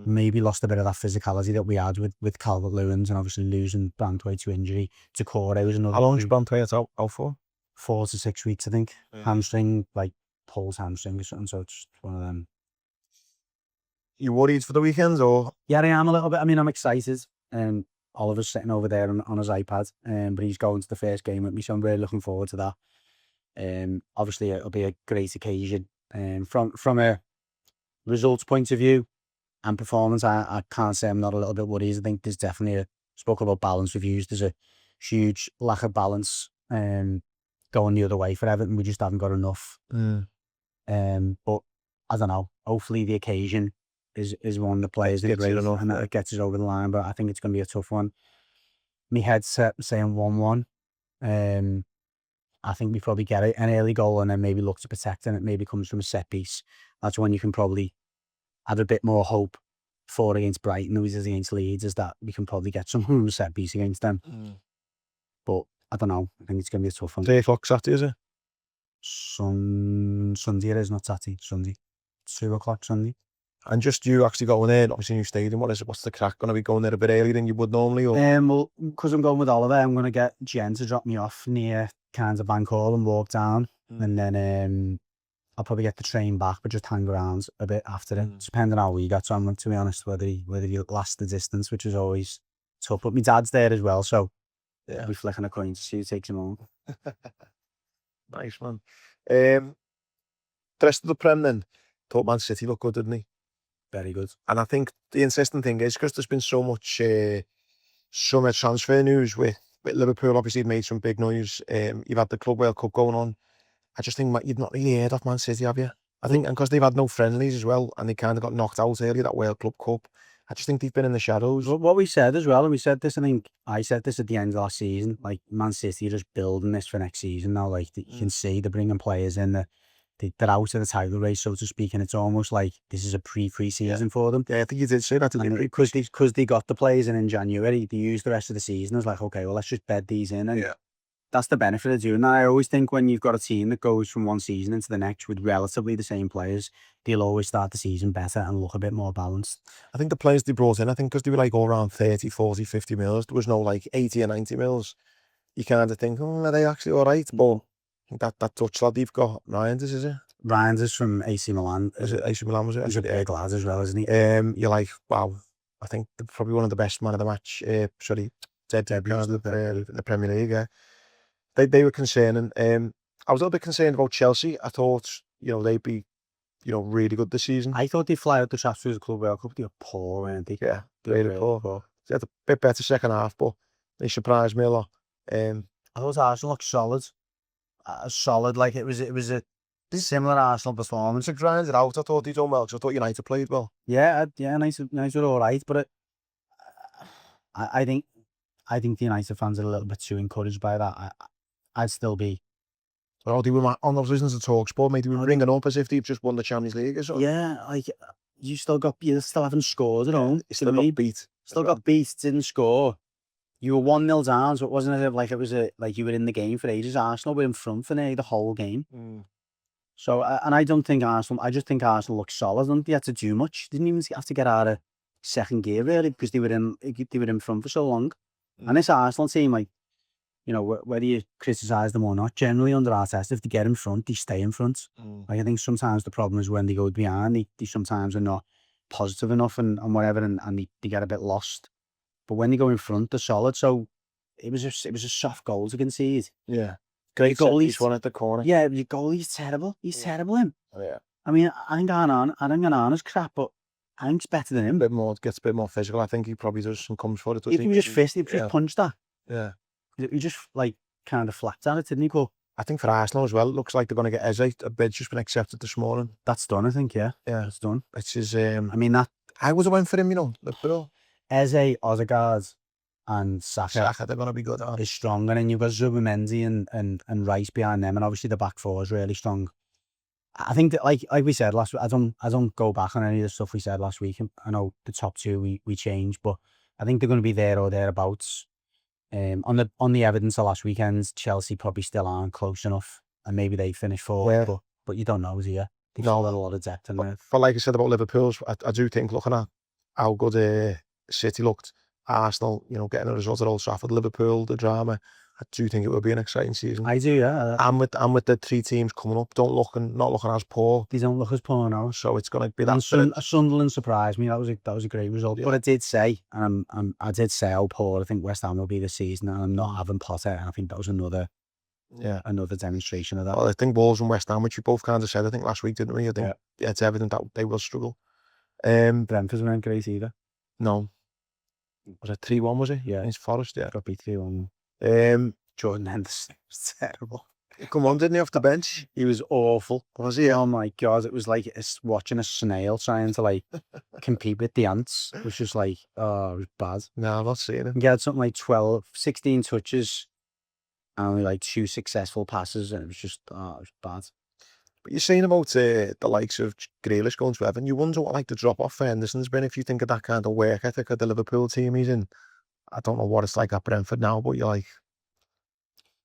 maybe lost a bit of that physicality that we had with Calvert-Lewin, and obviously losing Branthwaite to injury. Decore was another. How long is Branthwaite out for? 4 to 6 weeks, I think. Hamstring, like pulls hamstring or something, so it's one of them. You worried for the weekend, or? Yeah, I am a little bit. I mean, I'm excited. Oliver's sitting over there on his iPad, but he's going to the first game with me, so I'm really looking forward to that. Obviously, it'll be a great occasion. From a results point of view and performance, I can't say I'm not a little bit worried. I think there's definitely spoke about balance reviews. There's a huge lack of balance going the other way for Everton. We just haven't got enough. But I don't know. Hopefully, the occasion is one that plays in great enough and that it gets us over the line. But I think it's going to be a tough one. My head's set saying 1-1. I think we probably get an early goal and then maybe look to protect, and it maybe comes from a set piece. That's when you can probably have a bit more hope for against Brighton, who is against Leeds, is that we can probably get some set piece against them. But I don't know. I think it's going to be a tough one. 3 o'clock Saturday, is it? Sunday it is, not Saturday. Sunday. 2 o'clock Sunday. And just you actually going there, obviously new stadium, what's the crack going to be going there a bit earlier than you would normally? Or? Well, because I'm going with Oliver, I'm going to get Jen to drop me off near kind of Bank Hall and walk down. And then I'll probably get the train back, but just hang around a bit after it. Depending on how we got on, to be honest, whether he lasts the distance, which is always tough. But my dad's there as well, so I'll be flicking a coin to see who takes him home. Nice, man. The rest of the Prem then, thought Man City looked good, didn't he? Very good. And I think the interesting thing is, because there's been so much summer transfer news with Liverpool, obviously made some big noise. You've had the Club World Cup going on. I just think you've not really heard of Man City, have you? I think, and because they've had no friendlies as well, and they kind of got knocked out earlier, that World Club Cup, I just think they've been in the shadows. What we said as well, and we said this, I think I said this at the end of last season, like Man City are just building this for next season now. Like you can see they're bringing players in, they're out of the title race, so to speak, and it's almost like this is a pre-season for them. Yeah, I think you did say that. Because they got the players in January, they used the rest of the season as like, okay, well, let's just bed these in. And that's the benefit of doing that. I always think when you've got a team that goes from one season into the next with relatively the same players, they'll always start the season better and look a bit more balanced. I think the players they brought in, I think because they were like all around 30, 40, 50 mils, there was no like 80 or 90 mils. You kind of think, are they actually all right? But I think that Dutch lad they've got, Reinders, is it? Reinders from AC Milan. Is it AC Milan, was it? He's a big lad as well, isn't he? You're like, wow, I think they're probably one of the best man of the match. Debuts of the Premier League, yeah. They were concerning. I was a little bit concerned about Chelsea. I thought, they'd be, really good this season. I thought they'd fly out the traps through the Club World Cup. They were poor, weren't they? Yeah. Really poor. They had a bit better second half, but they surprised me a lot. I thought Arsenal looked solid. Solid, like it was a similar Arsenal performance. To grind it out, I thought they'd done well, 'cause I thought United played well. Yeah, nice were all right, but I think the United fans are a little bit too encouraged by that. I'd still be. Well, they were on those listeners to TalkSport, mate. They were ringing up as if they've just won the Champions League or something. Yeah, like you still haven't scored at home. Still got beat. Still got beat, didn't score. You were 1-0 down, so it wasn't as if like it was like you were in the game for ages. Arsenal were in front for nearly the whole game. So, and I don't think Arsenal. I just think Arsenal looked solid. I don't think they had to do much. Didn't even have to get out of second gear really, because they were in front for so long. And this Arsenal team, like, you know, whether you criticise them or not, generally under Arteta, if they get in front, they stay in front. Like, I think sometimes the problem is when they go behind, they sometimes are not positive enough and whatever, and they get a bit lost. But when they go in front, they're solid. So it was a soft goal to concede. Yeah. Great goal. He's one at the corner. Yeah, your goalie's terrible. He's terrible, him. Oh, yeah. I mean, I think Onana's crap, but I think it's better than him. Gets a bit more physical. I think he probably does and comes for it. If he just punched that. Yeah. He just like kind of flapped at it, didn't he? But I think for Arsenal as well, it looks like they're going to get Eze. A bid's just been accepted this morning. That's done, I think. Yeah, it's done. Which is, I mean, that I would have went for him, you know, Liverpool. Eze, Odegaard, and Saka, they're going to be good. Is strong, and then you've got Zubimendi and Rice behind them, and obviously the back four is really strong. I think that, like we said last week, I don't go back on any of the stuff we said last week. I know the top two we changed, but I think they're going to be there or thereabouts. On the evidence of last weekend's, Chelsea probably still aren't close enough, and maybe they finish fourth, but you don't know, do you? They've still got a lot of depth in there. But like I said about Liverpool's, I do think, looking at how good City looked, Arsenal, you know, getting a result at Old Trafford, Liverpool, the drama, I do think it will be an exciting season. I do, yeah. And with the three teams coming up, not looking as poor. They don't look as poor now. So it's going to be that. Sunderland surprised me. That was a great result. Yeah. But I did say, I did say how poor I think West Ham will be this season, and I'm not having Potter. And I think that was another demonstration of that. Well, I think Wolves and West Ham, which you both kind of said, I think last week, didn't we? I think it's evident that they will struggle. Brentford weren't great either. No. Was it 3-1, was it? Yeah. It's Forest, yeah. Got beat 3-1. Jordan Henderson was terrible. Come on, didn't he, off the bench? He was awful. Was he? Oh my God, it was like watching a snail trying to like compete with the ants. It was just like, it was bad. No, I'm not seeing it. He had something like 16 touches and only like 2 successful passes, and it was just, it was bad. But you're saying about the likes of Grealish going to Everton, you wonder what like the drop-off for Henderson's been, if you think of that kind of work ethic of the Liverpool team he's in. I don't know what it's like at Brentford now, but you're like...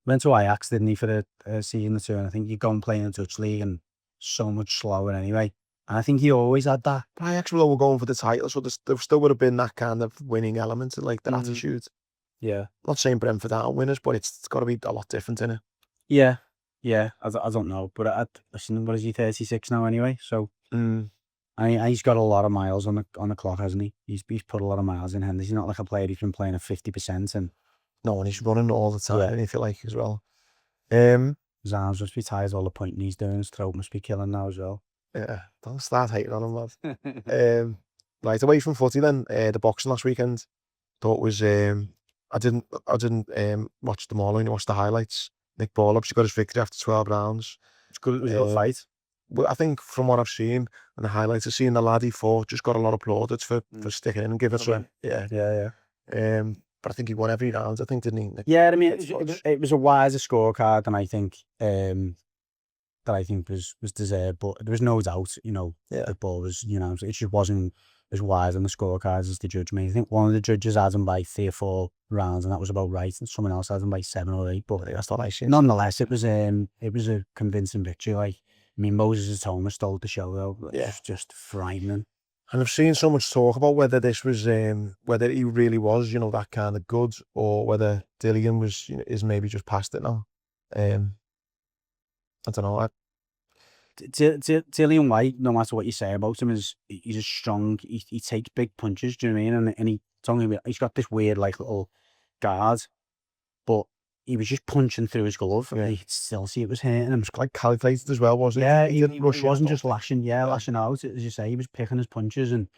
Went to Ajax, didn't he, for the season or two, and I think you go and play in the Dutch league and so much slower anyway. And I think he always had that. Ajax were going for the title, so there still would have been that kind of winning element to like their attitude. Yeah. Not saying Brentford aren't winners, but it's got to be a lot different, innit? Yeah. I don't know, but listen, what is he, 36 now anyway? So he's got a lot of miles on the clock, hasn't he? He's put a lot of miles in Henderson. He's not like a player who's been playing at 50% and... No, and he's running all the time, if you like, as well. His arms must be tired, all the pointing he's doing. His throat must be killing now as well. Yeah, don't start hating on him, lad. Right, away from footy then, the boxing last weekend, thought was, I didn't watch them all, I only watched the highlights. Nick Ball obviously got his victory after 12 rounds. It's good, it was a good fight. But I think from what I've seen and the highlights, I've seen the lad he fought just got a lot of plaudits for sticking in and giving it to him. Yeah. But I think he won every round, I think, didn't he? Yeah, I mean, it was a wiser scorecard than I think was deserved. But there was no doubt, you know, the ball was, you know, it just wasn't as wise on the scorecards as the judge made. I think one of the judges had him by 3 or 4 rounds, and that was about right. And someone else had him by 7 or 8. But that's not nice. Nonetheless, it was a convincing victory. Like, I mean, Moses Atoma stole the show though. It was just frightening. And I've seen so much talk about whether this was, whether he really was, you know, that kind of good, or whether Dillian was, you know, is maybe just past it now. I don't know. Dillian White, no matter what you say about him, he's a strong. He takes big punches. Do you know what I mean? And he's got this weird like little guard, but he was just punching through his glove. Yeah. You could still see it was hurting him. It was quite calculated as well, wasn't it? Yeah, he wasn't just lashing. Yeah, lashing out, as you say. He was picking his punches, and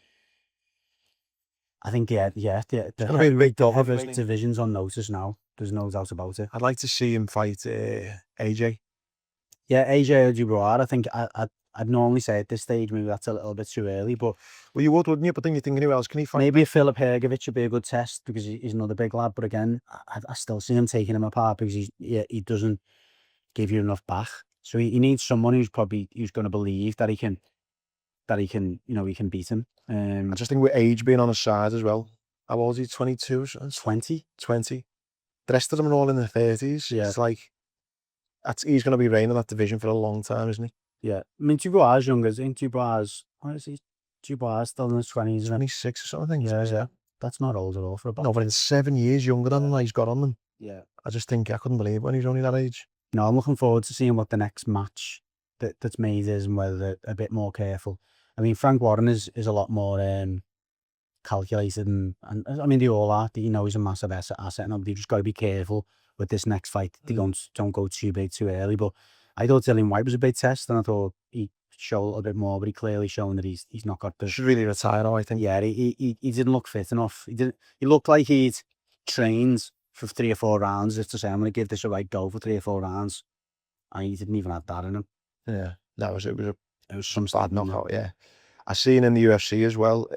I think, the gonna be a big heavyweight division's on notice now. There's no doubt about it. I'd like to see him fight AJ. Yeah, AJ or Dubois. I think I'd normally say at this stage maybe that's a little bit too early, but Well, you would, wouldn't you? But then you're thinking, who else can he fight? maybe a Filip Hrgović would be a good test because he's another big lad. But again, I still see him taking him apart because he doesn't give you enough back. So he needs someone who's going to believe that he can he can beat him. I just think with age being on his side as well. How old is he? 22? 20. 20. The rest of them are all in their 30s. Yeah. It's like, he's going to be reigning that division for a long time, isn't he? Yeah. I mean, Dubois is younger. I think Dubois, what is he? Dubois still in his 20s, isn't it? 26 or something. Yeah. That's not old at all for a boxer. No, but it's 7 years younger than him, he's got on them. Yeah. I just think, I couldn't believe when he was only that age. No, I'm looking forward to seeing what the next match that's made is and whether they're a bit more careful. I mean, Frank Warren is a lot more calculated and I mean, they all are. You know, he's a massive asset and they've just got to be careful with this next fight. They don't go too big too early. But I thought Dillian White was a big test and I thought he showed a little bit more, but he clearly shown that he's not got the... Should really retire now, I think. Yeah, he didn't look fit enough. He looked like he'd trained for 3 or 4 rounds just to say, I'm going to give this a right go for 3 or 4 rounds. And he didn't even have that in him. Yeah, it was some bad knockout, yeah. I seen in the UFC as well,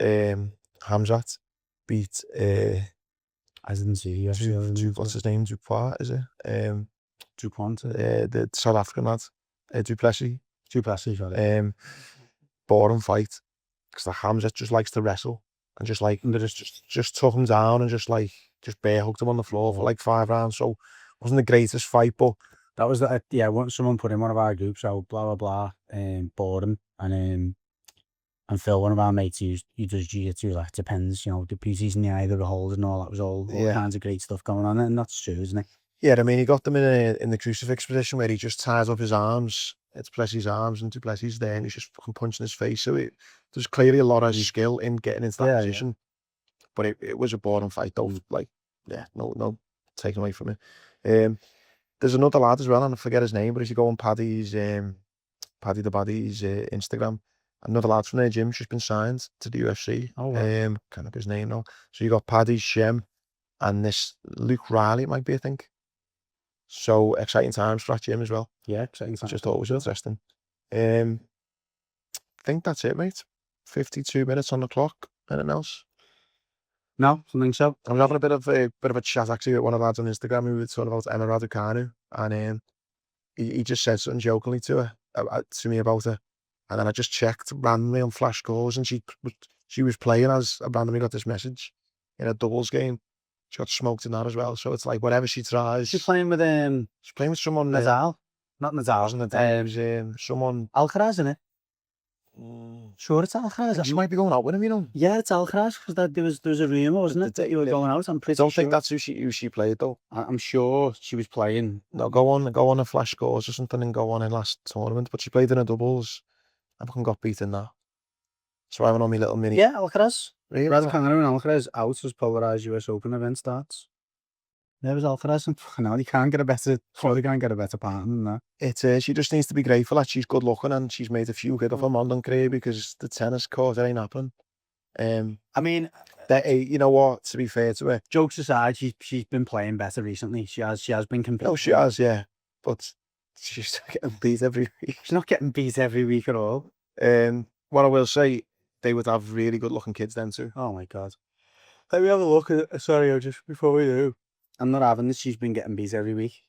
Hamzat beat I didn't see UFC. what's his name? Dubois, is it? Dupont. The South African lad, Duplessis. Right. Boring fight because the Hamzat just likes to wrestle and just took him down and just bare hooked him on the floor for like 5 rounds. So it wasn't the greatest fight, but that was someone put in one of our groups out, blah blah blah, boredom and Phil, one of our mates, who does jiu-jitsu, like, depends, you know, the beauties in the eye of the holes and all that was all kinds of great stuff going on, and that's true, isn't it? Yeah, I mean, he got them in the crucifix position where he just ties up his arms. It's Duplessis' arms and Duplessis there, and he's just fucking punching his face. So there's clearly a lot of skill in getting into that position. Yeah. But it was a boring fight, though. Like, yeah, no taken away from it. There's another lad as well, and I forget his name, but if you go on Paddy the Baddy's Instagram, another lad from their gym's just been signed to the UFC. Oh, wow. Can't remember his name now. So you got Paddy, Shem, and this Luke Riley, it might be, I think. So exciting times for that gym as well. Yeah, exciting times. Just thought it was interesting. I think that's it, mate. 52 minutes on the clock. Anything else? No, I think so. I was having a bit of a chat actually with one of the lads on Instagram who was talking about Emma Raducanu, and he just said something jokingly to me about her, and then I just checked randomly on Flash Scores, and she was playing as I randomly got this message in a doubles game. She got smoked in that as well. So it's like whatever she tries. She's playing with someone. Nadal. Not Nadal. Someone. Alcaraz, isn't it? Sure, it's Alcaraz. She might be going out with him, you know. Yeah, it's Alcaraz because there was a rumor, wasn't it, that you were going out? I'm pretty sure. Don't think that's who she played though. I'm sure she was playing. No, go on a Flash Scores or something and go on in last tournament. But she played in a doubles. I fucking got beaten that. So I went on my little mini. Yeah, Alcaraz. Really? Raducanu and Alcaraz out as polarized US Open event starts. There was Alcaraz, and now they can't get a better partner than that. She just needs to be grateful that she's good looking and she's made a few quid off her modelling career because the tennis court, it ain't happening. I mean, you know what? To be fair to her, jokes aside, she's been playing better recently. She has been competing. No, she has, yeah, but she's getting beat every week. She's not getting beat every week at all. What I will say, they would have really good looking kids then too. Oh my god! Let me have a look at. Sorry, just before we do. I'm not having this. She's been getting beat every week.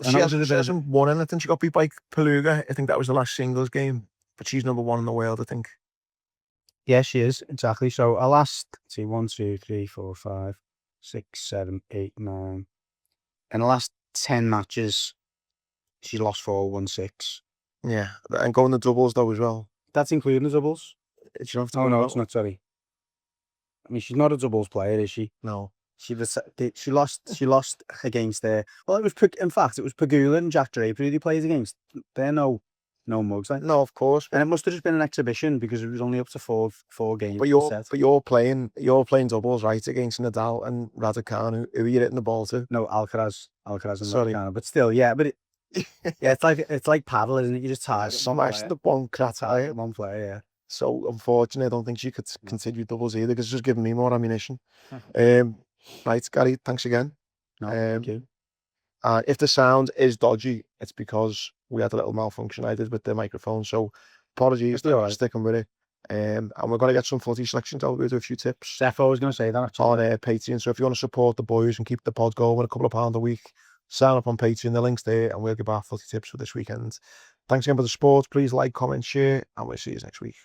She hasn't won anything. She got beat by Peluga. I think that was the last singles game. But she's number 1 in the world, I think. Yeah, she is. Exactly. So our last, 1, 2, 3, 4, 5, 6, 7, 8, 9. In the last 10 matches, she lost 4, won 6. Yeah. And going to doubles though as well. That's including the doubles? Oh, no, it's not, sorry. I mean, she's not a doubles player, is she? No. She lost against well, it was Pagula and Jack Draper who they played against. They're no mugs, like. No, of course. And it must have just been an exhibition because it was only up to four games. But you're playing doubles, right, against Nadal and Raducanu. Who are you hitting the ball to? No, Alcaraz and Raducanu. But still, yeah, but yeah, it's like paddle, isn't it? You just tie smash the one cat one player, yeah. So unfortunately, I don't think she could continue doubles either because it's just giving me more ammunition. Right, Gary, thanks again. No, thank you. If the sound is dodgy, it's because we had a little malfunction I did with the microphone. So apologies for sticking with it. And we're going to get some footy selections out. We'll do a few tips. Defo was going to say that actually. On Patreon. So if you want to support the boys and keep the pod going, a couple of £1 a week, sign up on Patreon. The link's there, and we'll give our footy tips for this weekend. Thanks again for the support. Please like, comment, share, and we'll see you next week.